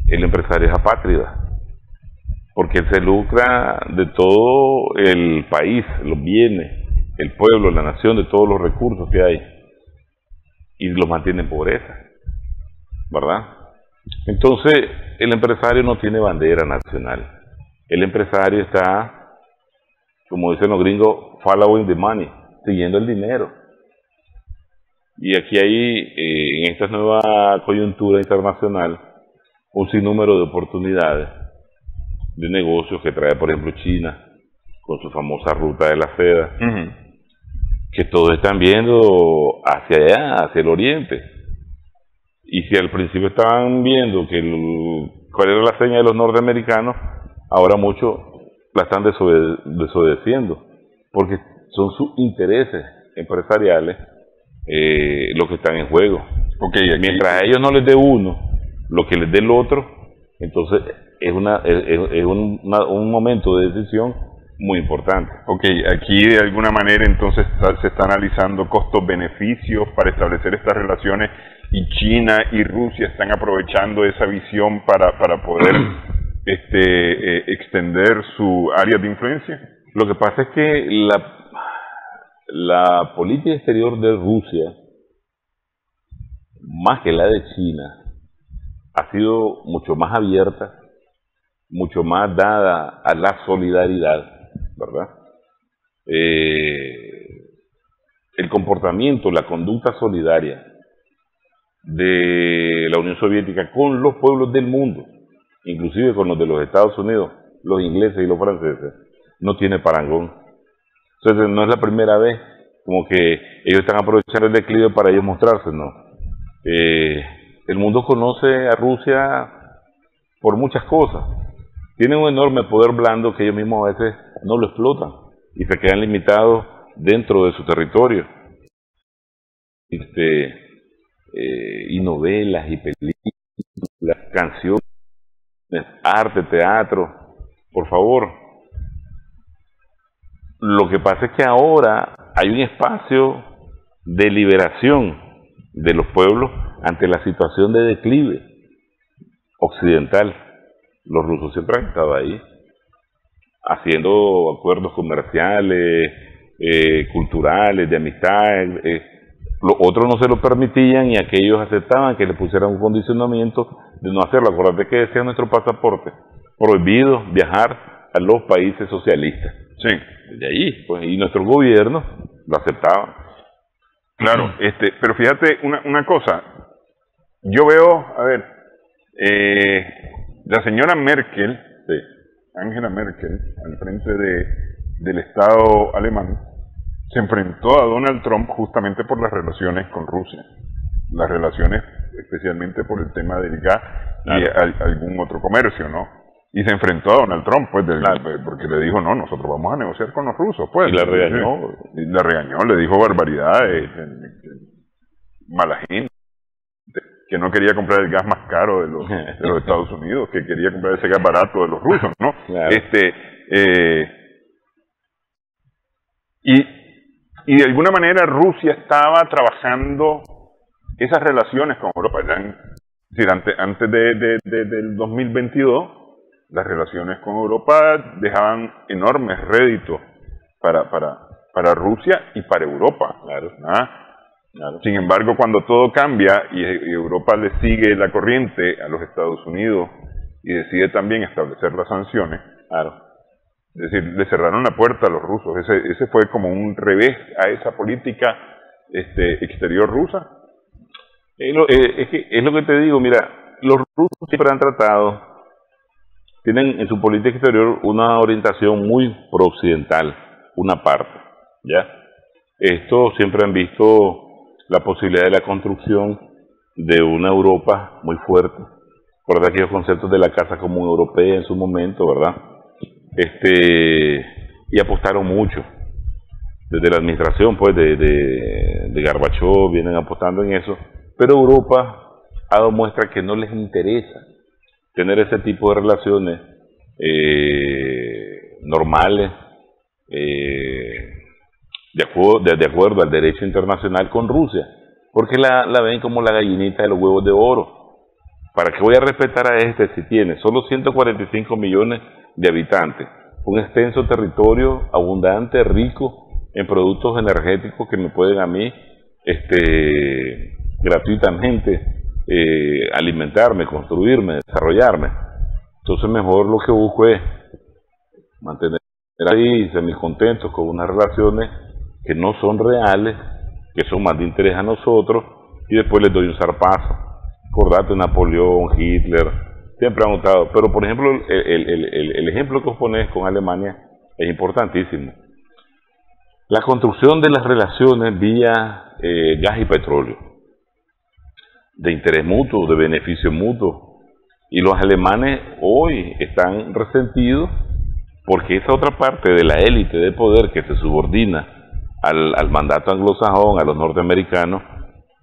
Speaker 2: El empresario es apátrida, porque él se lucra de todo el país, los bienes, el pueblo, la nación, de todos los recursos que hay, y los mantiene en pobreza, ¿verdad? Entonces, el empresario no tiene bandera nacional. El empresario está, como dicen los gringos, following the money, siguiendo el dinero. Y aquí hay, en esta nueva coyuntura internacional, un sinnúmero de oportunidades de negocios que trae, por ejemplo, China, con su famosa ruta de la seda, que todos están viendo hacia allá, hacia el oriente. Y si al principio estaban viendo cuál era la seña de los norteamericanos, ahora muchos la están desobedeciendo, porque son sus intereses empresariales los que están en juego.
Speaker 1: Okay,
Speaker 2: mientras a ellos no les dé uno lo que les dé el otro, entonces es un momento de decisión muy importante.
Speaker 1: Ok, aquí de alguna manera entonces se está analizando costos-beneficios para establecer estas relaciones, y China y Rusia están aprovechando esa visión para poder extender su área de influencia.
Speaker 2: Lo que pasa es que la política exterior de Rusia, más que la de China, ha sido mucho más abierta, mucho más dada a la solidaridad, ¿verdad? El comportamiento, la conducta solidaria de la Unión Soviética con los pueblos del mundo, inclusive con los de los Estados Unidos, los ingleses y los franceses, no tiene parangón. Entonces no es la primera vez como que ellos están aprovechando el declive para ellos mostrarse, no. El mundo conoce a Rusia por muchas cosas. Tienen un enorme poder blando que ellos mismos a veces no lo explotan y se quedan limitados dentro de su territorio. Y novelas y películas, canciones, arte, teatro, por favor. Lo que pasa es que ahora hay un espacio de liberación de los pueblos ante la situación de declive occidental. Los rusos siempre han estado ahí, haciendo acuerdos comerciales, culturales, de amistad. Los otros no se lo permitían y aquellos aceptaban que le pusieran un condicionamiento de no hacerlo. Acuérdate que decía nuestro pasaporte: prohibido viajar a los países socialistas.
Speaker 1: Sí.
Speaker 2: De ahí, pues, y nuestro gobierno lo aceptaba.
Speaker 1: Claro, pero fíjate una cosa. Yo veo, a ver, la señora Merkel,
Speaker 2: sí,
Speaker 1: Angela Merkel, al frente del Estado alemán, se enfrentó a Donald Trump justamente por las relaciones con Rusia. Las relaciones, especialmente por el tema del gas y algún otro comercio, ¿no? Y se enfrentó a Donald Trump, pues, porque le dijo, no, nosotros vamos a negociar con los rusos, pues.
Speaker 2: Y la regañó.
Speaker 1: Y la regañó, le dijo barbaridades, mala gente, que no quería comprar el gas más caro de los Estados Unidos, que quería comprar ese gas barato de los rusos, ¿no?
Speaker 2: Claro.
Speaker 1: Y de alguna manera Rusia estaba trabajando esas relaciones con Europa. Es decir, antes del 2022, las relaciones con Europa dejaban enormes réditos para Rusia y para Europa.
Speaker 2: Claro.
Speaker 1: Claro. Sin embargo, cuando todo cambia y Europa le sigue la corriente a los Estados Unidos y decide también establecer las sanciones,
Speaker 2: claro,
Speaker 1: es decir, le cerraron la puerta a los rusos. Ese fue como un revés a esa política exterior rusa.
Speaker 2: Es lo que te digo, mira, los rusos siempre han tratado, tienen en su política exterior una orientación muy pro-occidental, una parte, ¿ya? Estos siempre han visto la posibilidad de la construcción de una Europa muy fuerte, por aquellos conceptos de la Casa Común Europea en su momento, ¿verdad? Y apostaron mucho. Desde la administración, pues, de Gorbachev vienen apostando en eso, pero Europa ha dado muestra que no les interesa tener ese tipo de relaciones normales, de acuerdo al derecho internacional con Rusia, porque la ven como la gallinita de los huevos de oro. ¿Para qué voy a respetar a este si tiene solo 145 millones de habitantes, un extenso territorio abundante, rico en productos energéticos que me pueden a mí gratuitamente alimentarme, construirme, desarrollarme? Entonces mejor lo que busco es mantener ahí semi-contentos con unas relaciones que no son reales, que son más de interés a nosotros, y después les doy un zarpazo. Acordate, Napoleón, Hitler, siempre han votado. Pero por ejemplo, el ejemplo que os pones con Alemania es importantísimo. La construcción de las relaciones vía gas y petróleo, de interés mutuo, de beneficio mutuo. Y los alemanes hoy están resentidos porque esa otra parte de la élite de poder que se subordina al mandato anglosajón, a los norteamericanos,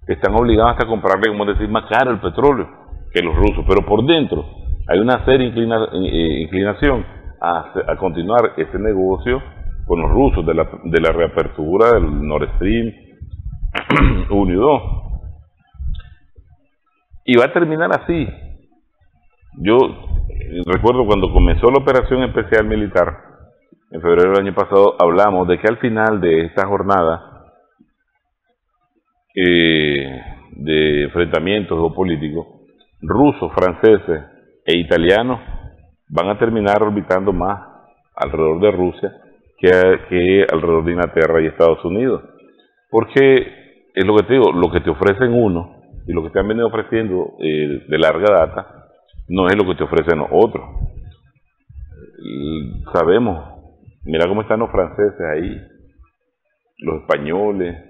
Speaker 2: están obligados hasta a comprarle, como decir, más caro el petróleo que los rusos. Pero por dentro hay una seria inclinación a continuar ese negocio con los rusos de la reapertura del Nord Stream 1 y 2. Y va a terminar así. Yo recuerdo cuando comenzó la operación especial militar, en febrero del año pasado, hablamos de que al final de esta jornada de enfrentamientos geopolíticos, rusos, franceses e italianos van a terminar orbitando más alrededor de Rusia que alrededor de Inglaterra y Estados Unidos. Porque es lo que te digo, lo que te ofrecen uno y lo que te han venido ofreciendo de larga data no es lo que te ofrecen los otros. Sabemos, mira cómo están los franceses ahí, los españoles,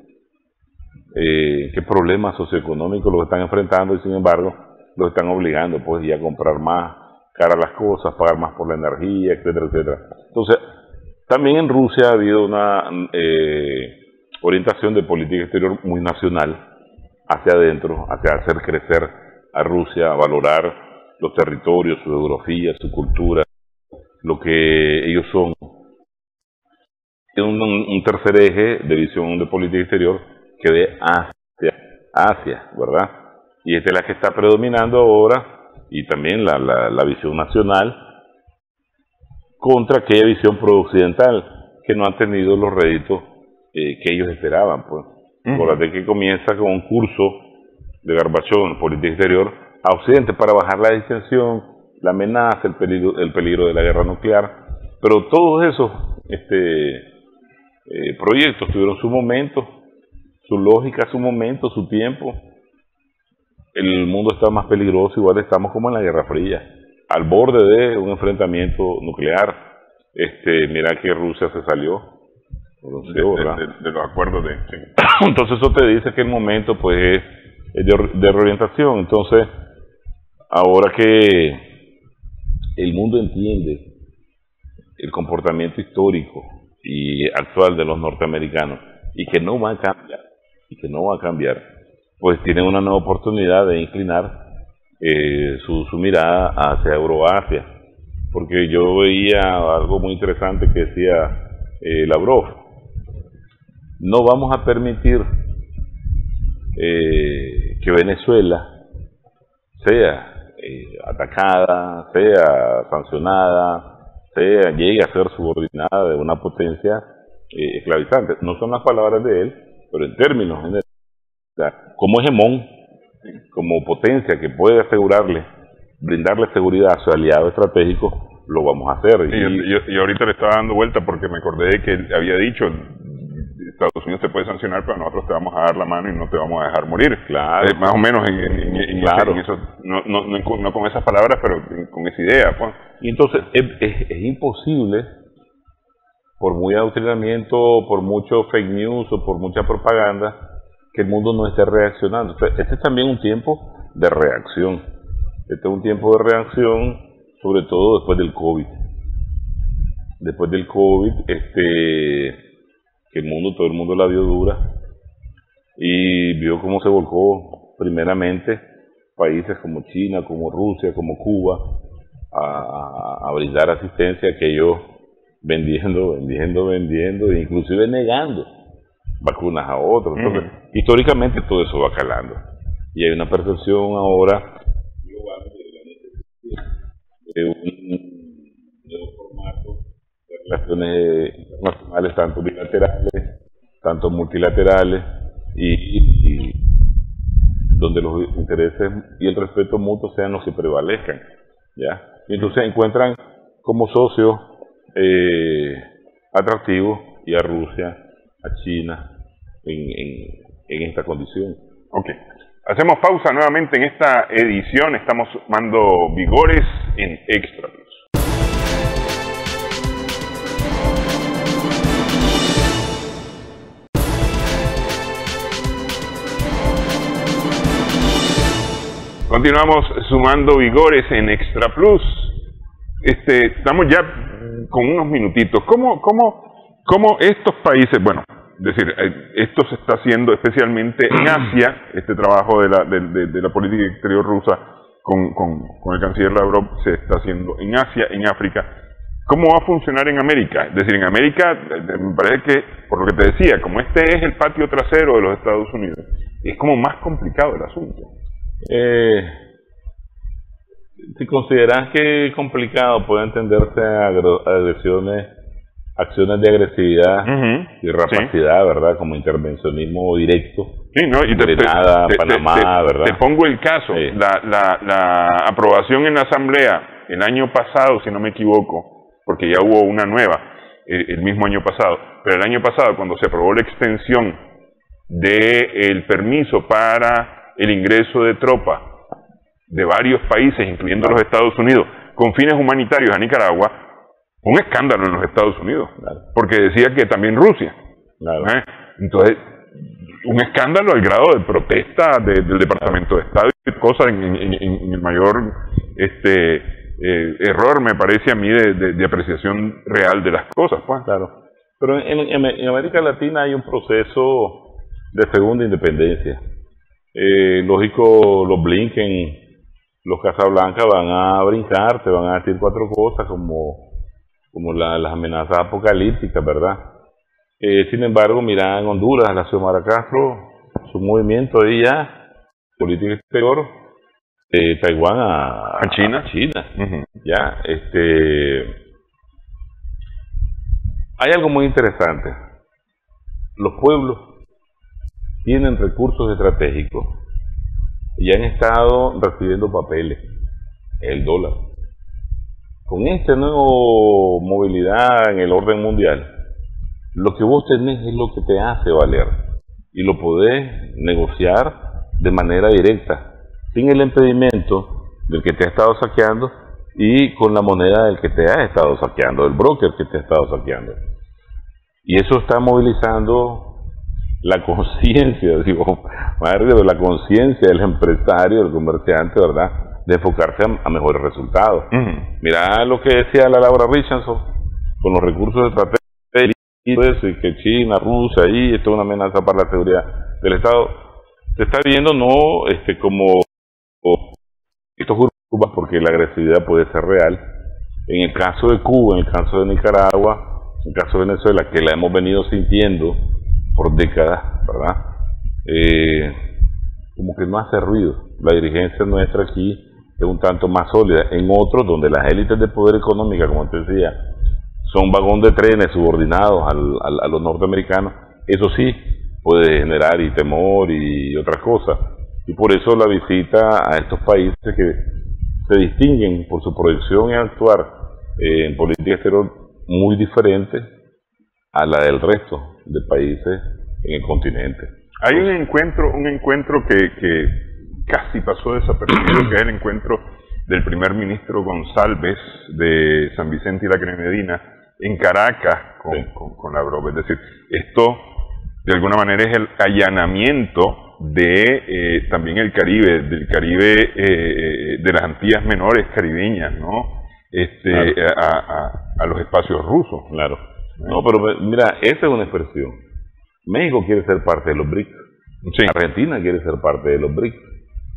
Speaker 2: qué problemas socioeconómicos los están enfrentando, y sin embargo los están obligando pues ya a comprar más cara las cosas, pagar más por la energía, etcétera, etcétera. Entonces, también en Rusia ha habido una orientación de política exterior muy nacional, hacia adentro, hacia hacer crecer a Rusia, a valorar los territorios, su geografía, su cultura, lo que ellos son. Un tercer eje de visión de política exterior que ve Asia, ¿verdad? Y esta es la que está predominando ahora, y también la visión nacional contra aquella visión pro-occidental que no han tenido los réditos que ellos esperaban, pues. Acuérdate que comienza con un curso de Gorbachov en política exterior a Occidente para bajar la distensión, la amenaza, el peligro de la guerra nuclear. Pero todos esos proyectos tuvieron su momento, su lógica, su momento, su tiempo. El mundo está más peligroso, igual estamos como en la Guerra Fría, al borde de un enfrentamiento nuclear. Mira que Rusia se salió de los acuerdos sí. Entonces eso te dice que el momento pues es de reorientación. Entonces, ahora que el mundo entiende el comportamiento histórico y actual de los norteamericanos y que no va a cambiar, pues tienen una nueva oportunidad de inclinar su mirada hacia Euroasia, porque yo veía algo muy interesante que decía Lavrov: no vamos a permitir que Venezuela sea atacada, sea sancionada, llegue a ser subordinada de una potencia esclavizante. No son las palabras de él, pero en términos generales, como hegemón, como potencia que puede brindarle seguridad a su aliado estratégico, lo vamos a hacer.
Speaker 1: Y ahorita le estaba dando vuelta porque me acordé de que él había dicho: Estados Unidos te puede sancionar, pero nosotros te vamos a dar la mano y no te vamos a dejar morir.
Speaker 2: Claro.
Speaker 1: Más o menos en eso, no con esas palabras, pero con esa idea, pues.
Speaker 2: Y entonces es imposible, por muy adoctrinamiento, por mucho fake news o por mucha propaganda, que el mundo no esté reaccionando. Entonces, este es también un tiempo de reacción. Este es un tiempo de reacción, sobre todo después del COVID. Después del COVID, que todo el mundo la vio dura y vio cómo se volcó primeramente países como China, como Rusia, como Cuba, a brindar asistencia, que ellos vendiendo, e inclusive negando vacunas a otros. Entonces, históricamente todo eso va calando. Y hay una percepción ahora global de un nuevo formato de relaciones internacionales, tanto bilaterales, tanto multilaterales, y donde los intereses y el respeto mutuo sean los que prevalezcan, ¿ya? Y entonces encuentran como socios atractivos y a Rusia, a China, en esta condición.
Speaker 1: Ok. Hacemos pausa nuevamente en esta edición. Estamos sumando vigores en Extra Plus. Continuamos sumando vigores en Extra Plus. Estamos ya con unos minutitos. ¿Cómo estos países, bueno, es decir, esto se está haciendo especialmente en Asia, este trabajo de la política exterior rusa con el canciller Lavrov se está haciendo en Asia, en África. ¿Cómo va a funcionar en América? Es decir, en América, me parece que, por lo que te decía, como este es el patio trasero de los Estados Unidos, es como más complicado el asunto.
Speaker 2: Si consideras que es complicado, puede entenderse acciones de agresividad y rapacidad, ¿verdad? Como intervencionismo directo.
Speaker 1: Sí, ¿no? Y
Speaker 2: Grenada, Panamá, ¿verdad?
Speaker 1: Te pongo el caso. Sí. La aprobación en la Asamblea el año pasado, si no me equivoco, porque ya hubo una nueva el mismo año pasado, pero el año pasado cuando se aprobó la extensión del permiso para el ingreso de tropas de varios países, incluyendo los Estados Unidos, con fines humanitarios a Nicaragua, un escándalo en los Estados Unidos, porque decía que también Rusia. Entonces, un escándalo al grado de protesta del Departamento de Estado y cosas en el mayor error, me parece a mí, de apreciación real de las cosas. Pues.
Speaker 2: Claro. Pero en América Latina hay un proceso de segunda independencia. Lógico, los Blinken, los Casablanca van a brincar, te van a decir cuatro cosas como las amenazas apocalípticas, ¿verdad? Sin embargo, mira en Honduras, la Xiomara Castro, su movimiento ahí ya, política exterior, Taiwán a China. Ya, hay algo muy interesante. Los pueblos tienen recursos estratégicos y han estado recibiendo papeles, el dólar. Con esta nueva movilidad en el orden mundial, lo que vos tenés es lo que te hace valer y lo podés negociar de manera directa, sin el impedimento del que te ha estado saqueando y con la moneda del que te ha estado saqueando, del broker que te ha estado saqueando. Y eso está movilizando la conciencia, la conciencia del empresario, del comerciante, ¿verdad?, de enfocarse a mejores resultados. Mira lo que decía la Laura Richardson, con los recursos estratégicos y que China, Rusia, ahí esto es una amenaza para la seguridad del Estado. Se está viendo no como estos grupos, porque la agresividad puede ser real. En el caso de Cuba, en el caso de Nicaragua, en el caso de Venezuela, que la hemos venido sintiendo por décadas, ¿verdad? Como que no hace ruido. La dirigencia nuestra aquí es un tanto más sólida. En otros, donde las élites de poder económica, como te decía, son vagón de trenes subordinados a los norteamericanos, eso sí puede generar y temor y otras cosas. Y por eso la visita a estos países que se distinguen por su proyección y actuar en política exterior muy diferente a la del resto de países en el continente.
Speaker 1: Hay un encuentro que casi pasó desapercibido, que es el encuentro del primer ministro González de San Vicente y la Grenadina en Caracas con Lavrov. Es decir, esto de alguna manera es el allanamiento de también del Caribe, de las Antillas menores caribeñas, ¿no? A los espacios rusos.
Speaker 2: Claro. No, pero mira, esa es una expresión. México quiere ser parte de los BRICS. Sí. Argentina quiere ser parte de los BRICS.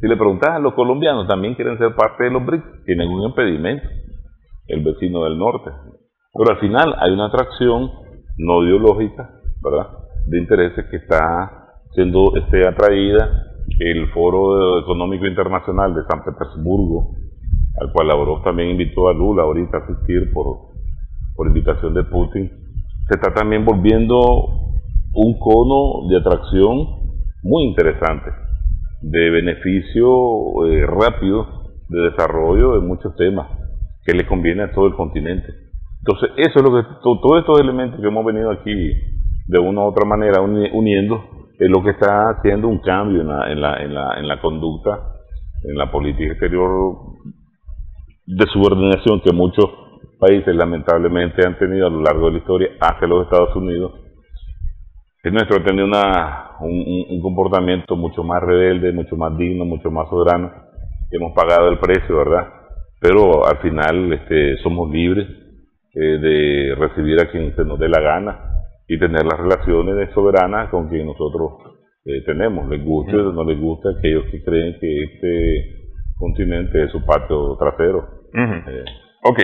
Speaker 2: Si le preguntas a los colombianos, también quieren ser parte de los BRICS. Tienen un impedimento. el vecino del norte. Pero al final hay una atracción no ideológica, ¿verdad?, de intereses que está siendo atraída. El Foro Económico Internacional de San Petersburgo, al cual Lavrov también invitó a Lula ahorita a asistir por invitación de Putin, se está también volviendo un cono de atracción muy interesante, de beneficio rápido, de desarrollo de muchos temas que le conviene a todo el continente. Entonces, eso es lo que todos estos elementos que hemos venido aquí de una u otra manera uniendo, es lo que está haciendo un cambio en la conducta, en la política exterior de subordinación que muchos países lamentablemente han tenido a lo largo de la historia hacia los Estados Unidos. El nuestro ha tenido un comportamiento mucho más rebelde, mucho más digno, mucho más soberano. Hemos pagado el precio, ¿verdad? Pero al final somos libres de recibir a quien se nos dé la gana y tener las relaciones soberanas con quien nosotros tenemos, les guste o no les guste, aquellos que creen que este continente es su patio trasero.
Speaker 1: Ok,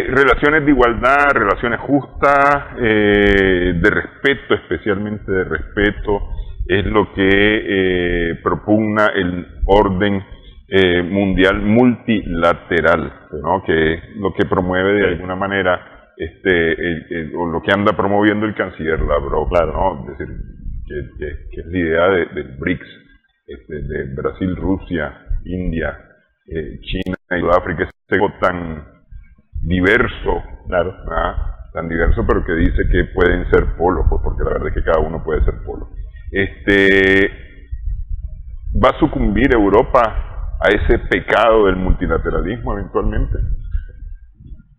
Speaker 1: relaciones de igualdad, relaciones justas, de respeto, especialmente de respeto, es lo que propugna el orden mundial multilateral, ¿no?, que es lo que promueve de alguna manera o lo que anda promoviendo el canciller Lavrov,
Speaker 2: claro,
Speaker 1: ¿no? Es decir, que es la idea del BRICS, de Brasil, Rusia, India, China y Sudáfrica, ese grupo tan diverso,
Speaker 2: claro,
Speaker 1: ¿verdad?, tan diverso, pero que dice que pueden ser polos, pues, porque la verdad es que cada uno puede ser polo. ¿Va a sucumbir Europa a ese pecado del multilateralismo eventualmente?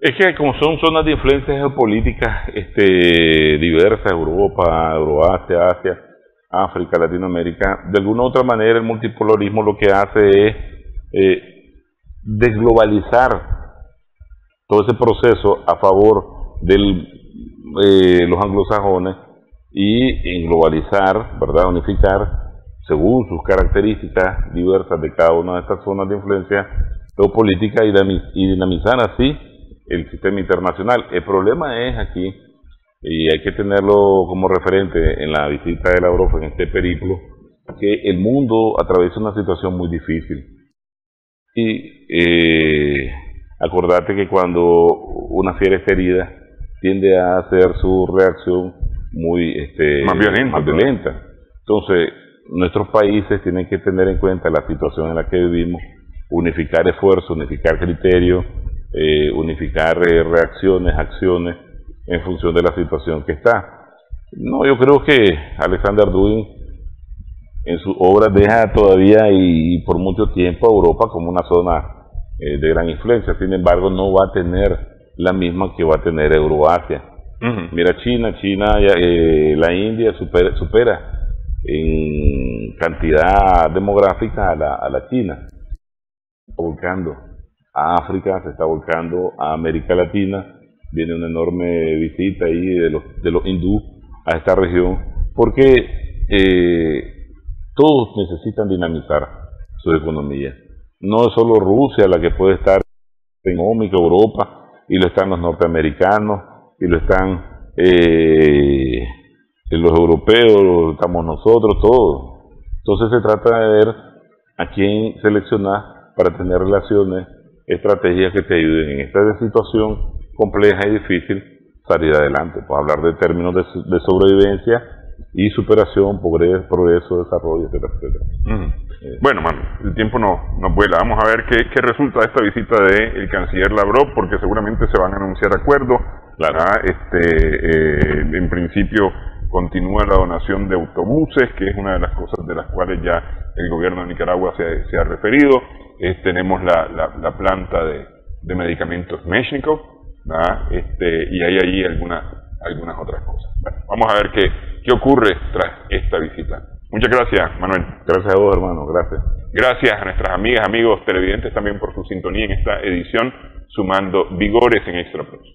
Speaker 2: Es que como son zonas de influencia geopolíticas diversas, Europa, Euroasia, Asia, África, Latinoamérica, de alguna u otra manera el multipolarismo lo que hace es desglobalizar todo ese proceso a favor de los anglosajones y englobalizar, ¿verdad?, unificar según sus características diversas de cada una de estas zonas de influencia geopolítica y dinamizar así el sistema internacional. El problema es aquí, y hay que tenerlo como referente en la visita de Lavrov en este periplo, que el mundo atraviesa una situación muy difícil. Y acordate que cuando una fiera es herida, tiende a hacer su reacción muy más violenta. Entonces, nuestros países tienen que tener en cuenta la situación en la que vivimos, unificar esfuerzos, unificar criterios, unificar reacciones, acciones en función de la situación que está. No, yo creo que Alexander Dugin en su obra deja todavía y por mucho tiempo a Europa como una zona de gran influencia. Sin embargo, no va a tener la misma que va a tener Euroasia. Mira China, la India supera en cantidad demográfica a la China. Se está volcando a África, se está volcando a América Latina. Viene una enorme visita ahí de los hindú a esta región, porque todos necesitan dinamizar su economía. No es solo Rusia la que puede estar económica, Europa, y lo están los norteamericanos, y lo están los europeos, lo estamos nosotros, todos. Entonces se trata de ver a quién seleccionar para tener relaciones, estrategias que te ayuden en esta situación compleja y difícil salir adelante. Pues hablar de términos de sobrevivencia y superación, progreso, desarrollo, etcétera, etcétera.
Speaker 1: Bueno, mano, el tiempo no vuela. Vamos a ver qué resulta de esta visita del canciller Lavrov, porque seguramente se van a anunciar acuerdos.
Speaker 2: Claro.
Speaker 1: En principio continúa la donación de autobuses, que es una de las cosas de las cuales ya el gobierno de Nicaragua se ha referido. Tenemos la planta de medicamentos Meshnikov, y hay ahí algunas otras cosas. Bueno, vamos a ver qué ocurre tras esta visita. Muchas gracias, Manuel.
Speaker 2: Gracias a vos, hermano. Gracias.
Speaker 1: Gracias a nuestras amigas, amigos televidentes también por su sintonía en esta edición, sumando vigores en Extra Plus.